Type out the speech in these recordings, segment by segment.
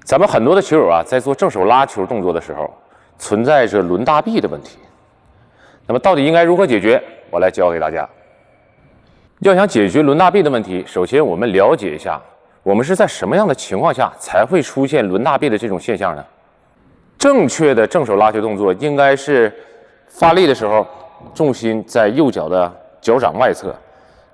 咱们很多的球友啊，在做正手拉球动作的时候，存在着抡大臂的问题。那么到底应该如何解决？我来教给大家。要想解决抡大臂的问题，首先我们了解一下，我们是在什么样的情况下才会出现抡大臂的这种现象呢？正确的正手拉球动作应该是发力的时候，重心在右脚的脚掌外侧，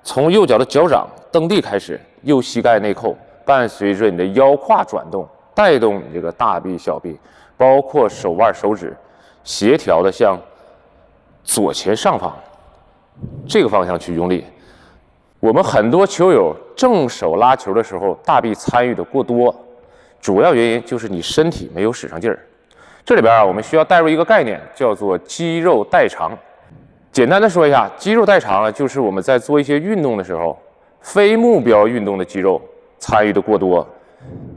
从右脚的脚掌蹬地开始，右膝盖内扣，伴随着你的腰胯转动，带动你这个大臂、小臂，包括手腕、手指，协调的向左前上方这个方向去用力。我们很多球友正手拉球的时候，大臂参与的过多，主要原因就是你身体没有使上劲儿。这里边啊，我们需要带入一个概念，叫做肌肉代偿。简单的说一下，肌肉代偿呢，就是我们在做一些运动的时候，非目标运动的肌肉参与的过多，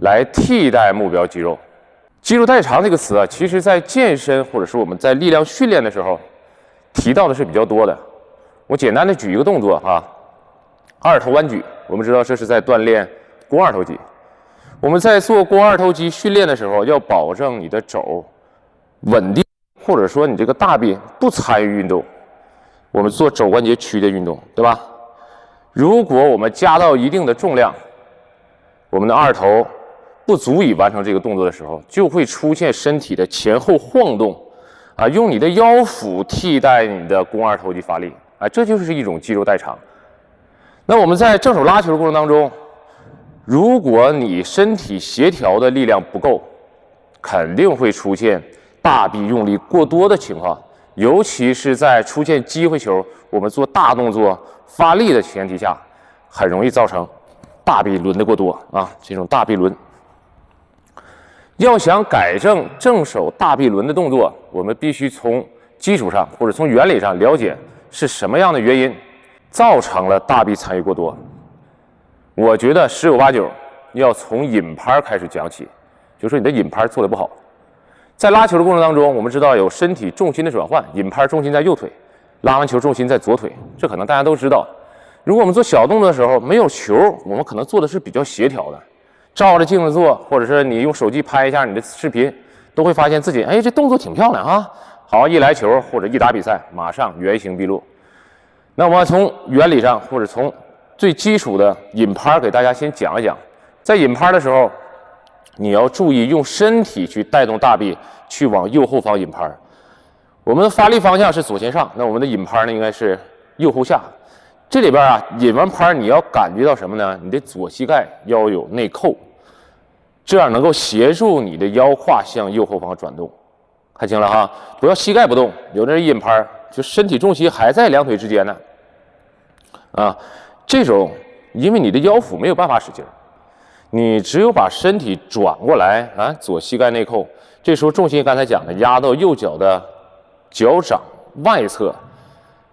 来替代目标肌肉。肌肉代偿这个词啊，其实在健身或者是我们在力量训练的时候提到的是比较多的。我简单的举一个动作啊，二头弯举，我们知道这是在锻炼肱二头肌。我们在做肱二头肌训练的时候，要保证你的肘稳定，或者说你这个大臂不参与运动。我们做肘关节区的运动，对吧？如果我们加到一定的重量，我们的二头不足以完成这个动作的时候，就会出现身体的前后晃动，啊，用你的腰腹替代你的肱二头肌发力，啊，这就是一种肌肉代偿。那我们在正手拉球的过程当中，如果你身体协调的力量不够，肯定会出现大臂用力过多的情况。尤其是在出现机会球，我们做大动作发力的前提下，很容易造成大臂抡得过多啊，这种大臂抡。要想改正正手大臂抡的动作，我们必须从基础上或者从原理上了解是什么样的原因造成了大臂参与过多。我觉得十有八九要从引拍开始讲起，就是说你的引拍做得不好。在拉球的过程当中，我们知道有身体重心的转换，引拍重心在右腿，拉完球重心在左腿，这可能大家都知道。如果我们做小动作的时候没有球，我们可能做的是比较协调的，照着镜子做，或者是你用手机拍一下你的视频，都会发现自己哎这动作挺漂亮啊。好，一来球或者一打比赛，马上原形毕露。那我们从原理上或者从最基础的引拍给大家先讲一讲。在引拍的时候，你要注意用身体去带动大臂去往右后方引拍。我们的发力方向是左前上，那我们的引拍呢应该是右后下。这里边啊，引完拍你要感觉到什么呢？你的左膝盖要有内扣，这样能够协助你的腰胯向右后方转动。看清了哈，不要膝盖不动，有的人引拍就身体重心还在两腿之间呢。啊，这种因为你的腰腹没有办法使劲，你只有把身体转过来啊，左膝盖内扣，这时候重心刚才讲的压到右脚的脚掌外侧，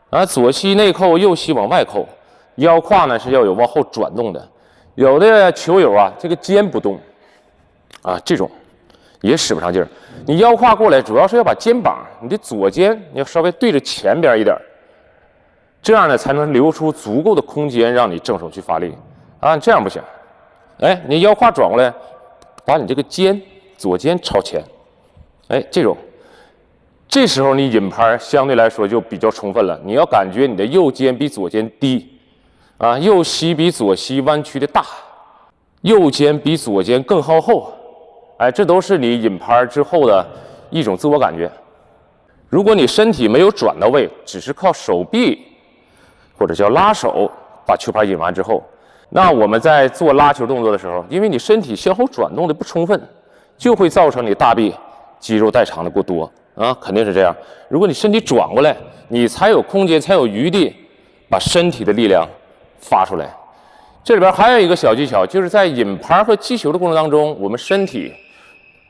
啊，左膝内扣，右膝往外扣，腰胯呢是要有往后转动的。有的球友啊，这个肩不动，啊，这种也使不上劲儿。你腰胯过来，主要是要把肩膀，你的左肩要稍微对着前边一点，这样呢才能留出足够的空间让你正手去发力啊，这样不行。哎，你腰胯转过来，把你这个肩左肩朝前，哎，这时候你引拍相对来说就比较充分了。你要感觉你的右肩比左肩低，啊，右膝比左膝弯曲的大，右肩比左肩更靠后，哎，这都是你引拍之后的一种自我感觉。如果你身体没有转到位，只是靠手臂或者叫拉手把球拍引完之后，那我们在做拉球动作的时候，因为你身体向后转动的不充分，就会造成你大臂肌肉代偿的过多啊，肯定是这样。如果你身体转过来，你才有空间，才有余地把身体的力量发出来。这里边还有一个小技巧，就是在引拍和击球的过程当中，我们身体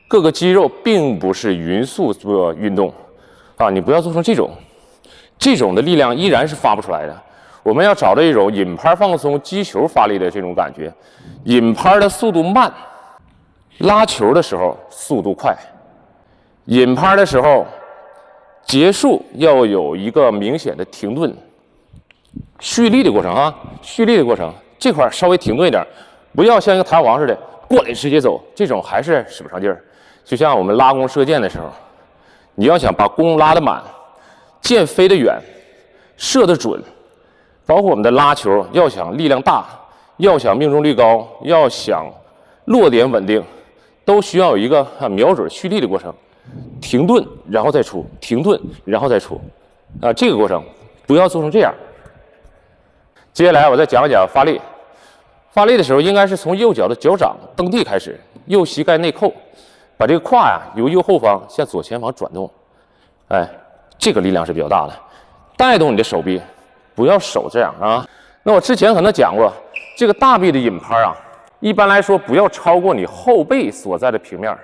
各个肌肉并不是匀速做运动啊，你不要做成这种的力量依然是发不出来的。我们要找到一种引拍放松、击球发力的这种感觉。引拍的速度慢，拉球的时候速度快。引拍的时候，结束要有一个明显的停顿，蓄力的过程啊，蓄力的过程，这块稍微停顿一点，不要像一个弹簧似的，过来直接走，这种还是使不上劲儿。就像我们拉弓射箭的时候，你要想把弓拉得满，箭飞得远，射得准，包括我们的拉球，要想力量大，要想命中率高，要想落点稳定，都需要有一个瞄准蓄力的过程，停顿然后再出，停顿然后再出，这个过程不要做成这样。接下来我再讲讲发力。发力的时候，应该是从右脚的脚掌蹬地开始，右膝盖内扣，把这个胯呀由右后方向左前方转动。哎，这个力量是比较大的，带动你的手臂，不要手这样啊。那我之前可能讲过，这个大臂的引拍啊，一般来说不要超过你后背所在的平面。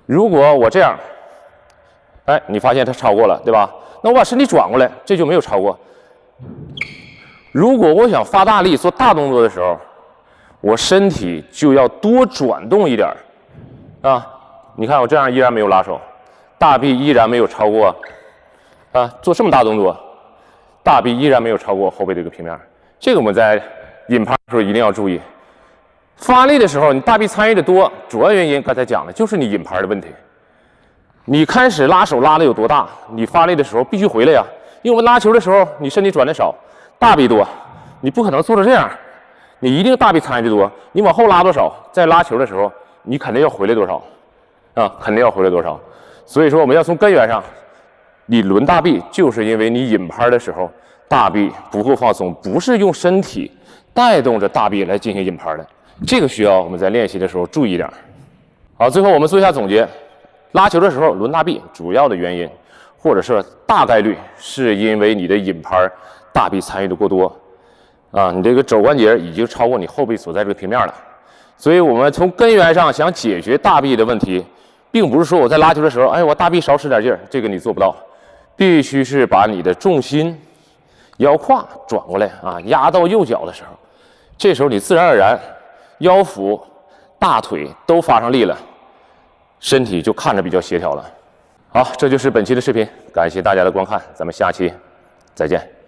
如果我这样，哎，你发现它超过了，对吧？那我把身体转过来，这就没有超过。如果我想发大力做大动作的时候，我身体就要多转动一点啊。你看我这样依然没有拉手，大臂依然没有超过啊，做这么大动作，大臂依然没有超过后背这个平面。这个我们在引拍的时候一定要注意。发力的时候，你大臂参与的多，主要原因刚才讲的就是你引拍的问题。你开始拉手拉的有多大，你发力的时候必须回来呀。因为我们拉球的时候，你身体转的少。大臂多，你不可能做到这样，你一定大臂参与的多，你往后拉多少，在拉球的时候，你肯定要回来多少，啊，肯定要回来多少。所以说，我们要从根源上，你抡大臂，就是因为你引拍的时候，大臂不够放松，不是用身体带动着大臂来进行引拍的，这个需要我们在练习的时候注意一点。好，最后我们做一下总结，拉球的时候抡大臂，主要的原因，或者是大概率是因为你的引拍大臂参与的过多，啊，你这个肘关节已经超过你后背所在这个平面了，所以我们从根源上想解决大臂的问题，并不是说我在拉球的时候，哎，我大臂少使点劲儿，这个你做不到，必须是把你的重心、腰胯转过来啊，压到右脚的时候，这时候你自然而然腰腹、大腿都发上力了，身体就看着比较协调了。好，这就是本期的视频，感谢大家的观看，咱们下期再见。